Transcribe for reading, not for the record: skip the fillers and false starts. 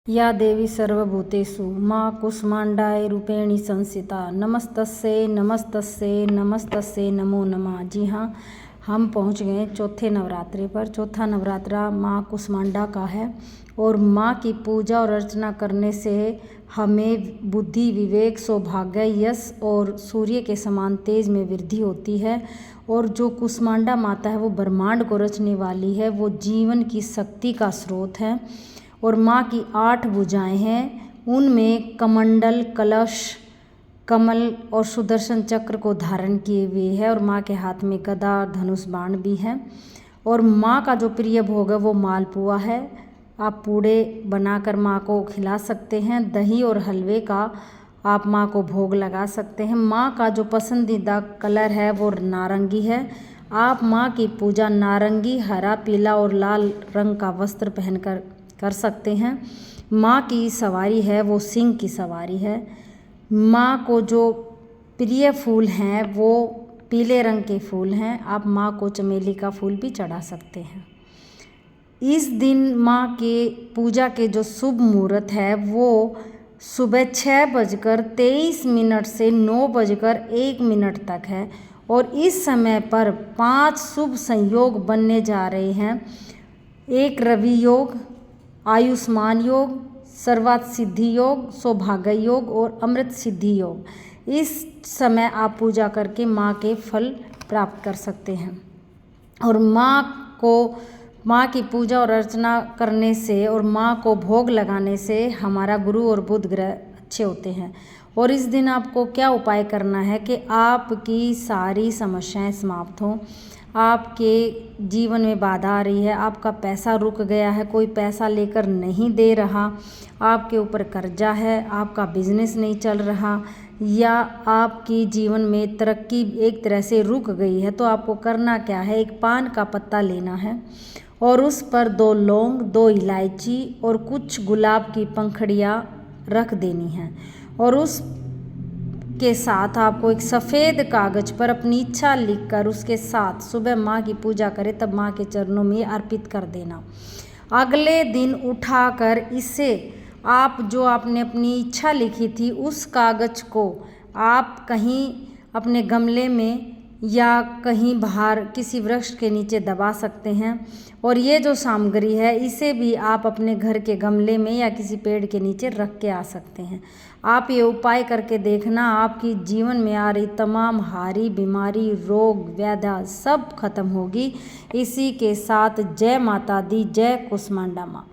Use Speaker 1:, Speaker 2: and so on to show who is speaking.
Speaker 1: या देवी सर्वभूतेषु माँ कुष्मांडाय रूपेणी संस्थिता नमस्तस्यै नमस्तस्यै नमस्तस्यै नमो नमः। जी हाँ, हम पहुँच गए चौथे नवरात्रे पर। चौथा नवरात्रा माँ कुष्मांडा का है और माँ की पूजा और अर्चना करने से हमें बुद्धि, विवेक, सौभाग्य, यश और सूर्य के समान तेज में वृद्धि होती है। और जो कुष्मांडा माता है वो ब्रह्मांड को रचने वाली है, वो जीवन की शक्ति का स्रोत है। और माँ की 8 भुजाएं हैं, उनमें कमंडल, कलश, कमल और सुदर्शन चक्र को धारण किए हुए है। और माँ के हाथ में गदा, धनुष, बाण भी है। और माँ का जो प्रिय भोग है वो मालपुआ है। आप पूड़े बनाकर माँ को खिला सकते हैं। दही और हलवे का आप माँ को भोग लगा सकते हैं। माँ का जो पसंदीदा कलर है वो नारंगी है। आप माँ की पूजा नारंगी, हरा, पीला और लाल रंग का वस्त्र पहनकर कर सकते हैं। माँ की सवारी है वो सिंह की सवारी है। माँ को जो प्रिय फूल हैं वो पीले रंग के फूल हैं। आप माँ को चमेली का फूल भी चढ़ा सकते हैं। इस दिन माँ के पूजा के जो शुभ मुहूर्त है वो सुबह 6:23 से 9:01 तक है। और इस समय पर 5 शुभ संयोग बनने जा रहे हैं। एक रवि योग, आयुष्मान योग, सर्वार्थ सिद्धि योग, सौभाग्य योग और अमृत सिद्धि योग। इस समय आप पूजा करके माँ के फल प्राप्त कर सकते हैं। और माँ की पूजा और अर्चना करने से और माँ को भोग लगाने से हमारा गुरु और बुध ग्रह अच्छे होते हैं। और इस दिन आपको क्या उपाय करना है कि आपकी सारी समस्याएं समाप्त हों। आपके जीवन में बाधा आ रही है, आपका पैसा रुक गया है, कोई पैसा लेकर नहीं दे रहा, आपके ऊपर कर्जा है, आपका बिजनेस नहीं चल रहा, या आपकी जीवन में तरक्की एक तरह से रुक गई है, तो आपको करना क्या है, एक पान का पत्ता लेना है और उस पर 2 लौंग, 2 इलायची और कुछ गुलाब की पंखुड़ियाँ रख देनी हैं। और उस के साथ आपको एक सफ़ेद कागज पर अपनी इच्छा लिखकर उसके साथ सुबह माँ की पूजा करें, तब माँ के चरणों में अर्पित कर देना। अगले दिन उठाकर इसे आप जो आपने अपनी इच्छा लिखी थी उस कागज को आप कहीं अपने गमले में या कहीं बाहर किसी वृक्ष के नीचे दबा सकते हैं। और ये जो सामग्री है इसे भी आप अपने घर के गमले में या किसी पेड़ के नीचे रख के आ सकते हैं। आप ये उपाय करके देखना, आपकी जीवन में आ रही तमाम हारी बीमारी, रोग, व्याधा सब खत्म होगी। इसी के साथ जय माता दी, जय कुष्मांडा माँ।